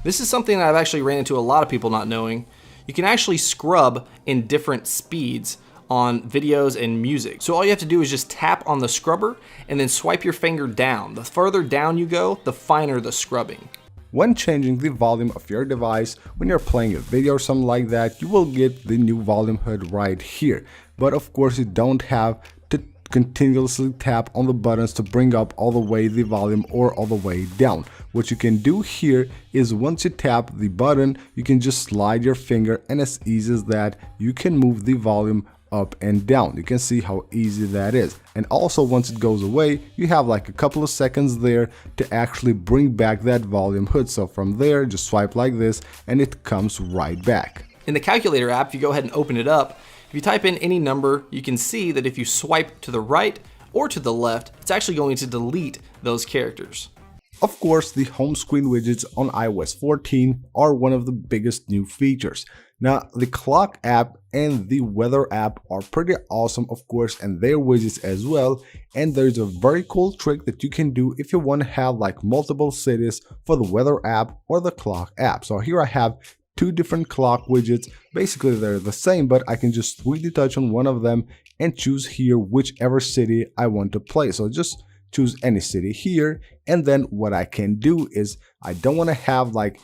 This is something that I've actually ran into a lot of people not knowing. You can actually scrub in different speeds on videos and music. So all you have to do is just tap on the scrubber and then swipe your finger down. The further down you go, the finer the scrubbing. When changing the volume of your device, when you're playing a video or something like that, you will get the new volume hood right here. But of course you don't have to continuously tap on the buttons to bring up all the way the volume or all the way down. What you can do here is once you tap the button, you can just slide your finger, and as easy as that, you can move the volume up and down. You can see how easy that is. And also once it goes away, you have like a couple of seconds there to actually bring back that volume hood. So from there, just swipe like this and it comes right back. In the calculator app, if you go ahead and open it up, if you type in any number, you can see that if you swipe to the right or to the left, it's actually going to delete those characters. Of course, the home screen widgets on iOS 14 are one of the biggest new features. Now, the clock app and the weather app are pretty awesome, of course, and their widgets as well. And there's a very cool trick that you can do if you want to have like multiple cities for the weather app or the clock app. So here I have two different clock widgets. Basically, they're the same, but I can just 3D touch on one of them and choose here whichever city I want to play. So just choose any city here, and then what I can do is I don't want to have like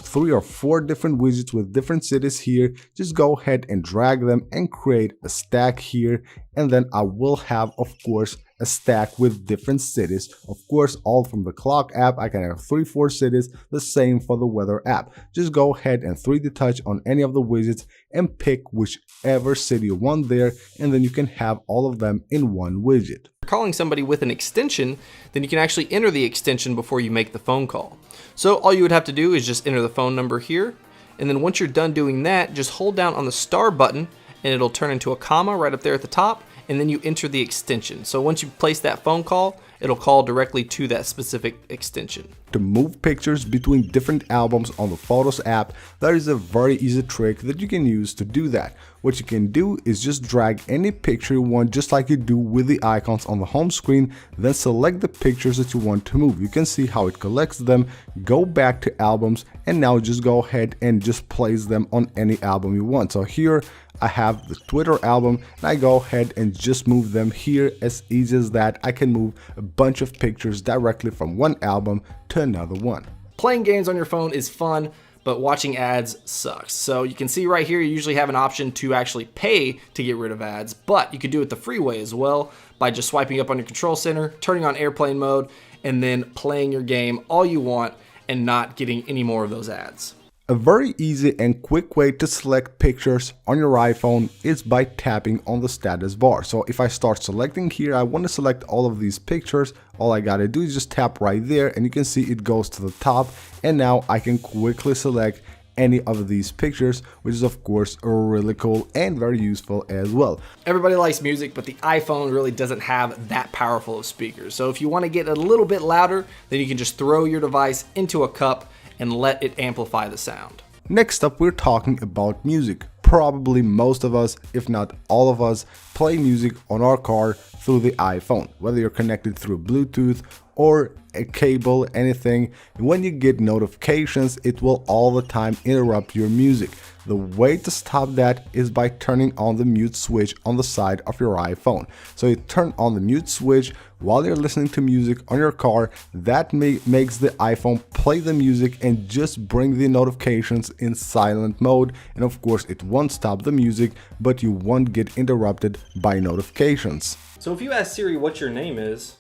3 or 4 different widgets with different cities here. Just go ahead and drag them and create a stack here, and then I will have, of course, a stack with different cities. Of course, all from the clock app. I can have 3-4 cities, the same for the weather app. Just go ahead and 3D touch on any of the widgets and pick whichever city you want there, and then you can have all of them in one widget. Calling somebody with an extension, then you can actually enter the extension before you make the phone call. So all you would have to do is just enter the phone number here, and then once you're done doing that, just hold down on the star button and it'll turn into a comma right up there at the top, and then you enter the extension. So once you place that phone call, it'll call directly to that specific extension. To move pictures between different albums on the Photos app, there is a very easy trick that you can use to do that. What you can do is just drag any picture you want, just like you do with the icons on the home screen, then select the pictures that you want to move. You can see how it collects them, go back to albums, and now just go ahead and just place them on any album you want. So here I have the Twitter album, and I go ahead and just move them here. As easy as that, I can move a bunch of pictures directly from one album to another one. Playing games on your phone is fun, but watching ads sucks. So you can see right here, you usually have an option to actually pay to get rid of ads, but you could do it the free way as well by just swiping up on your control center, turning on airplane mode, and then playing your game all you want and not getting any more of those ads. A very easy and quick way to select pictures on your iPhone is by tapping on the status bar. So if I start selecting here, I want to select all of these pictures. All I gotta do is just tap right there, and you can see it goes to the top, and now I can quickly select any of these pictures, which is of course really cool and very useful as well. Everybody likes music, but the iPhone really doesn't have that powerful of speakers. So if you want to get a little bit louder, then you can just throw your device into a cup and let it amplify the sound. Next up, we're talking about music. Probably most of us, if not all of us, play music on our car through the iPhone, whether you're connected through Bluetooth or a cable, anything. When you get notifications, it will all the time interrupt your music. The way to stop that is by turning on the mute switch on the side of your iPhone. So you turn on the mute switch while you're listening to music on your car. That makes the iPhone play the music and just bring the notifications in silent mode. And of course, it won't stop the music, but you won't get interrupted by notifications. So if you ask Siri what your name is,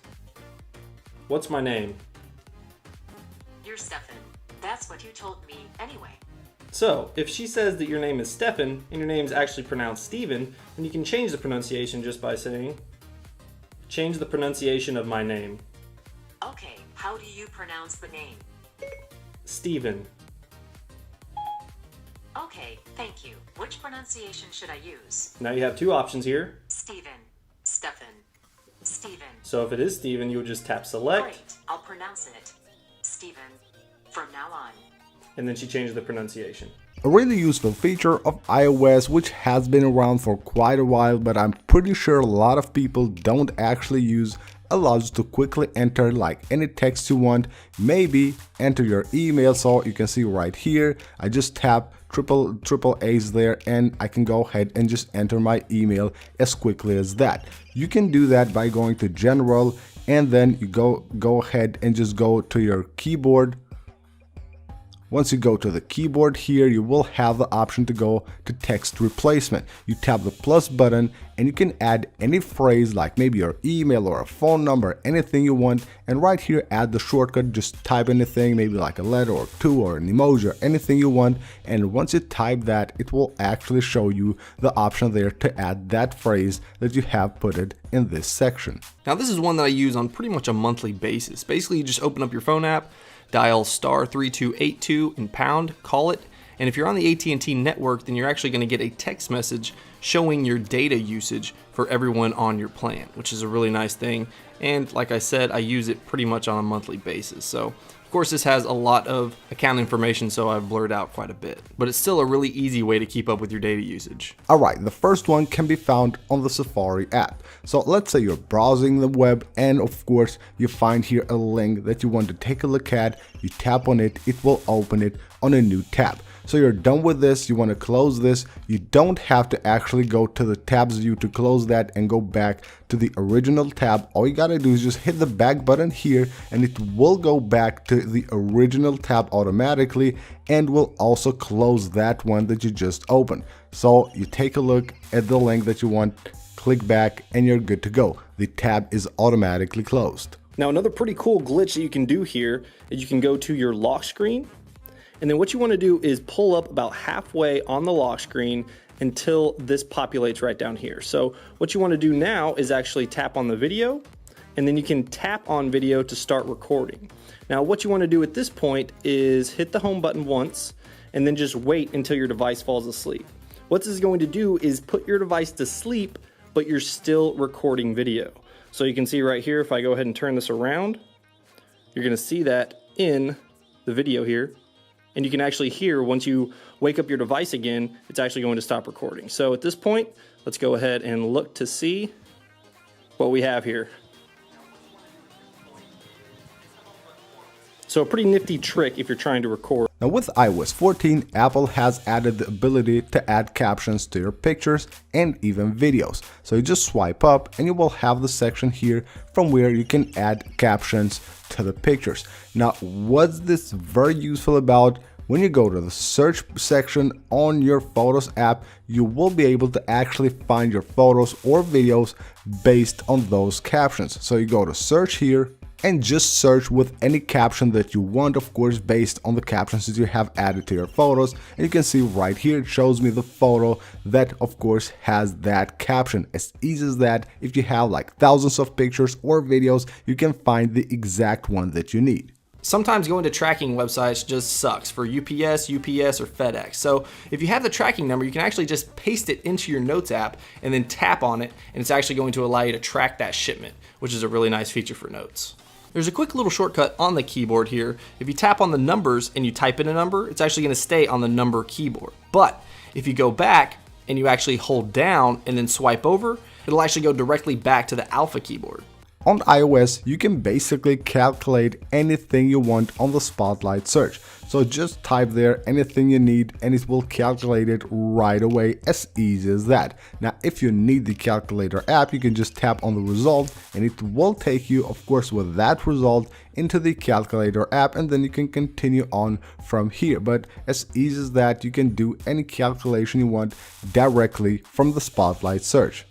what's my name? You're Stefan. That's what you told me anyway. So if she says that your name is Stefan and your name is actually pronounced Steven, then you can change the pronunciation just by saying, change the pronunciation of my name. Okay, how do you pronounce the name? Steven. Okay, thank you. Which pronunciation should I use? Now you have two options here. Steven. Stefan. Steven. So if it is Steven, you would just tap select. Great, I'll pronounce it. Steven. From now on. And then she changed the pronunciation. A really useful feature of iOS, which has been around for quite a while, but I'm pretty sure a lot of people don't actually use allows you to quickly enter like any text you want, maybe enter your email. So you can see right here, I just tap triple A's there and I can go ahead and just enter my email as quickly as that. You can do that by going to General, and then you go ahead and just go to your keyboard. Once you go to the keyboard here, you will have the option to go to text replacement. You tap the plus button and you can add any phrase like maybe your email or a phone number, anything you want. And right here, add the shortcut, just type anything, maybe like a letter or two or an emoji or anything you want. And once you type that, it will actually show you the option there to add that phrase that you have put it in this section. Now this is one that I use on pretty much a monthly basis. Basically, you just open up your phone app, dial *3282 and pound, call it, and if you're on the AT&T network, then you're actually going to get a text message showing your data usage for everyone on your plan, which is a really nice thing. And like I said, I use it pretty much on a monthly basis. So of course this has a lot of account information, so I've blurred out quite a bit, but it's still a really easy way to keep up with your data usage. Alright, the first one can be found on the Safari app. So let's say you're browsing the web and of course you find here a link that you want to take a look at. You tap on it, it will open it on a new tab. So you're done with this, you want to close this. You don't have to actually go to the tabs view to close that and go back to the original tab. All you gotta do is just hit the back button here and it will go back to the original tab automatically and will also close that one that you just opened. So you take a look at the link that you want, click back and you're good to go. The tab is automatically closed. Now another pretty cool glitch that you can do here is you can go to your lock screen, and then what you want to do is pull up about halfway on the lock screen until this populates right down here. So what you want to do now is actually tap on the video, and then you can tap on video to start recording. Now what you want to do at this point is hit the home button once and then just wait until your device falls asleep. What this is going to do is put your device to sleep, but you're still recording video. So you can see right here, if I go ahead and turn this around, you're going to see that in the video here. And you can actually hear once you wake up your device again, it's actually going to stop recording. So at this point, let's go ahead and look to see what we have here. So a pretty nifty trick if you're trying to record. Now with iOS 14, Apple has added the ability to add captions to your pictures and even videos. So you just swipe up and you will have the section here from where you can add captions to the pictures. Now what's this very useful about? When you go to the search section on your Photos app, you will be able to actually find your photos or videos based on those captions. So you go to search here and just search with any caption that you want, of course, based on the captions that you have added to your photos. And you can see right here, it shows me the photo that, of course, has that caption. As easy as that, if you have like thousands of pictures or videos, you can find the exact one that you need. Sometimes going to tracking websites just sucks for UPS, or FedEx. So if you have the tracking number, you can actually just paste it into your Notes app and then tap on it, and it's actually going to allow you to track that shipment, which is a really nice feature for Notes. There's a quick little shortcut on the keyboard here. If you tap on the numbers and you type in a number, it's actually going to stay on the number keyboard. But if you go back and you actually hold down and then swipe over, it'll actually go directly back to the alpha keyboard. On iOS, you can basically calculate anything you want on the Spotlight search. So just type there anything you need and it will calculate it right away, as easy as that. Now, if you need the calculator app, you can just tap on the result and it will take you, of course, with that result into the calculator app, and then you can continue on from here. But as easy as that, you can do any calculation you want directly from the Spotlight search.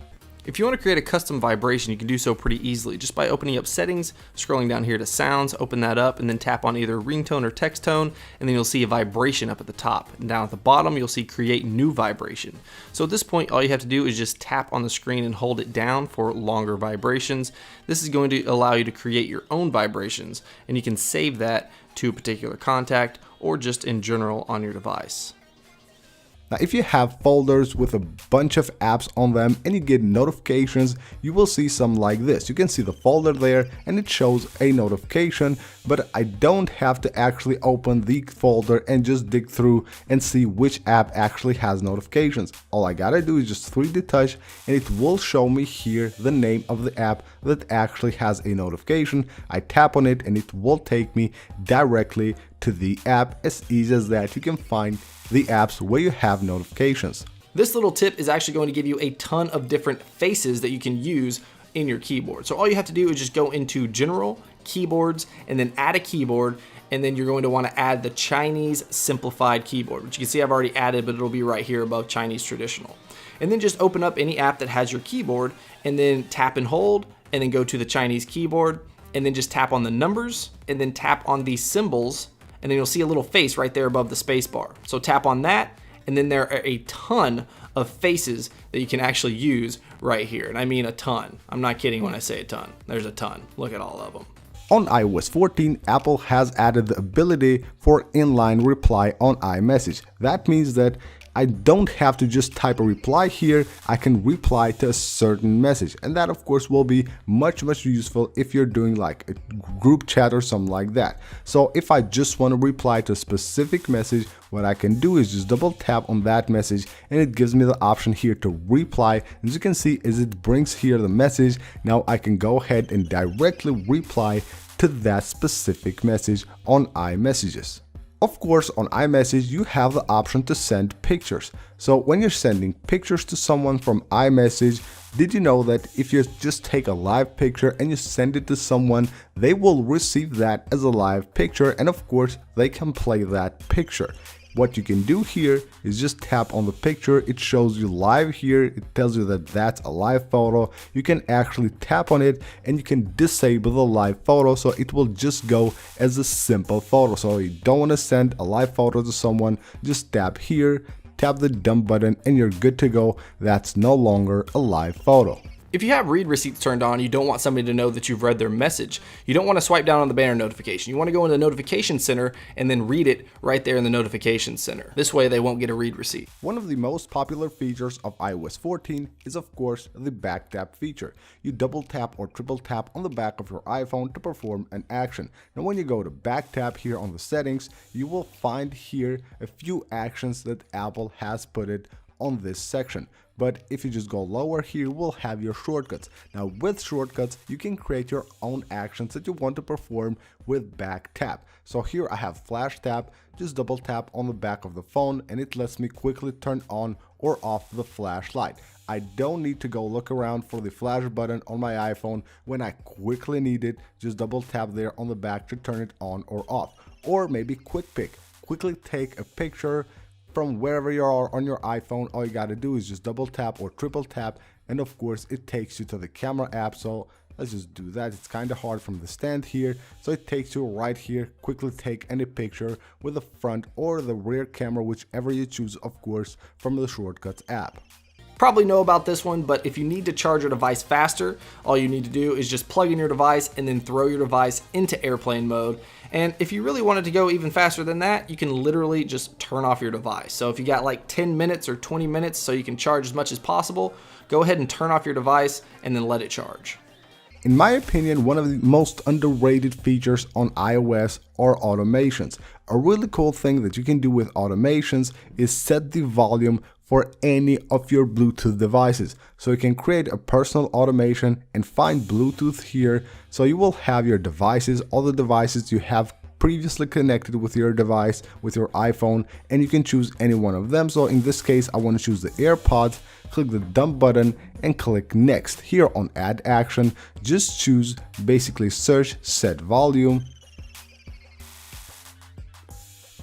If you want to create a custom vibration, you can do so pretty easily just by opening up settings, scrolling down here to sounds, open that up, and then tap on either ringtone or text tone, and then you'll see a vibration up at the top. And down at the bottom, you'll see create new vibration. So at this point, all you have to do is just tap on the screen and hold it down for longer vibrations. This is going to allow you to create your own vibrations, and you can save that to a particular contact or just in general on your device. Now, if you have folders with a bunch of apps on them and you get notifications, you will see some like this. You can see the folder there and it shows a notification, but I don't have to actually open the folder and just dig through and see which app actually has notifications. All I gotta do is just 3D touch and it will show me here the name of the app that actually has a notification. I tap on it and it will take me directly to the app. As easy as that. You can find the apps where you have notifications. This little tip is actually going to give you a ton of different faces that you can use in your keyboard. So all you have to do is just go into General, Keyboards, and then add a keyboard, and then you're going to want to add the Chinese Simplified Keyboard, which you can see I've already added, but it'll be right here above Chinese Traditional. And then just open up any app that has your keyboard, and then tap and hold, and then go to the Chinese keyboard, and then just tap on the numbers, and then tap on the symbols, and then you'll see a little face right there above the space bar. So tap on that, and then there are a ton of faces that you can actually use right here. And I mean a ton. I'm not kidding when I say a ton. There's a ton. Look at all of them. On iOS 14, Apple has added the ability for inline reply on iMessage. That means that I don't have to just type a reply here, I can reply to a certain message. And that of course will be much useful if you're doing like a group chat or something like that. So if I just want to reply to a specific message, what I can do is just double tap on that message and it gives me the option here to reply. As you can see, as it brings here the message, now I can go ahead and directly reply to that specific message on iMessages. Of course, on iMessage, you have the option to send pictures. So when you're sending pictures to someone from iMessage, did you know that if you just take a live picture and you send it to someone, they will receive that as a live picture, and of course, they can play that picture. What you can do here is just tap on the picture, it shows you live here, it tells you that that's a live photo. You can actually tap on it and you can disable the live photo, so it will just go as a simple photo. So you don't want to send a live photo to someone, just tap here, tap the done button and you're good to go. That's no longer a live photo. If you have read receipts turned on, you don't want somebody to know that you've read their message. You don't want to swipe down on the banner notification. You want to go in the notification center and then read it right there in the notification center. This way they won't get a read receipt. One of the most popular features of iOS 14 is of course the back tap feature. You double tap or triple tap on the back of your iPhone to perform an action. Now when you go to back tap here on the settings, you will find here a few actions that Apple has put it on this section. But if you just go lower here, we'll have your shortcuts. Now with shortcuts, you can create your own actions that you want to perform with back tap. So here I have flash tap, just double tap on the back of the phone and it lets me quickly turn on or off the flashlight. I don't need to go look around for the flash button on my iPhone. When I quickly need it, just double tap there on the back to turn it on or off. Or maybe quick pick, quickly take a picture from wherever you are on your iPhone. All you gotta do is just double tap or triple tap and of course it takes you to the camera app. So let's just do that. It's kind of hard from the stand here, so it takes you right here. Quickly take any picture with the front or the rear camera, whichever you choose, of course, from the Shortcuts app. Probably know about this one, but if you need to charge your device faster, all you need to do is just plug in your device and then throw your device into airplane mode. And if you really wanted to go even faster than that, you can literally just turn off your device. So if you got like 10 minutes or 20 minutes so you can charge as much as possible, go ahead and turn off your device and then let it charge. In my opinion, one of the most underrated features on iOS are automations. A really cool thing that you can do with automations is set the volume for any of your Bluetooth devices. So you can create a personal automation and find Bluetooth here. So you will have your devices, all the devices you have previously connected with your device, with your iPhone, and you can choose any one of them. So in this case, I want to choose the AirPods, click the dump button and click next. Here on add action, just choose basically search set volume.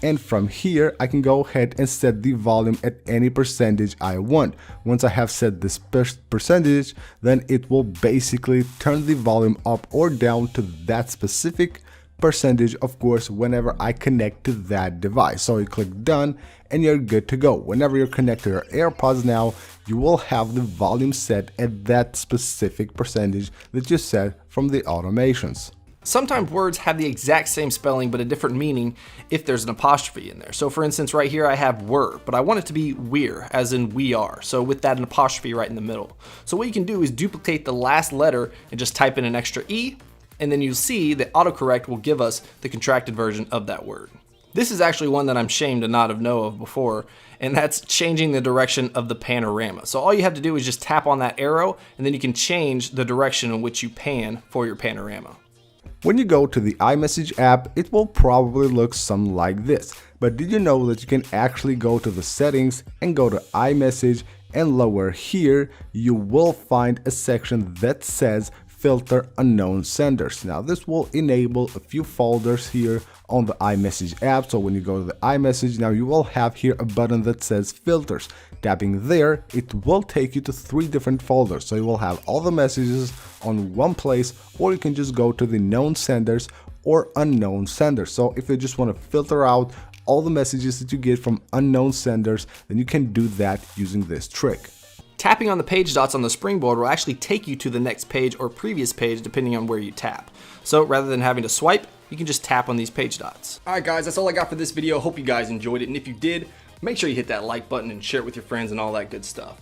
And from here, I can go ahead and set the volume at any percentage I want. Once I have set this percentage, then it will basically turn the volume up or down to that specific percentage, of course, whenever I connect to that device. So you click done and you're good to go. Whenever you're connected to your AirPods now, you will have the volume set at that specific percentage that you set from the automations. Sometimes words have the exact same spelling but a different meaning if there's an apostrophe in there. So for instance, right here I have were, but I want it to be we're, as in we are. So with that an apostrophe right in the middle. So what you can do is duplicate the last letter and just type in an extra E, and then you'll see that autocorrect will give us the contracted version of that word. This is actually one that I'm ashamed to not have known of before, and that's changing the direction of the panorama. So all you have to do is just tap on that arrow, and then you can change the direction in which you pan for your panorama. When you go to the iMessage app, it will probably look something like this. But did you know that you can actually go to the settings and go to iMessage, and lower here you will find a section that says filter unknown senders. Now this will enable a few folders here on the iMessage app. So when you go to the iMessage, now you will have here a button that says filters. Tapping there, it will take you to 3 different folders. So you will have all the messages on one place, or you can just go to the known senders or unknown senders. So if you just want to filter out all the messages that you get from unknown senders, then you can do that using this trick. Tapping on the page dots on the springboard will actually take you to the next page or previous page depending on where you tap. So rather than having to swipe, you can just tap on these page dots. Alright guys, that's all I got for this video. Hope you guys enjoyed it, and if you did, make sure you hit that like button and share it with your friends and all that good stuff.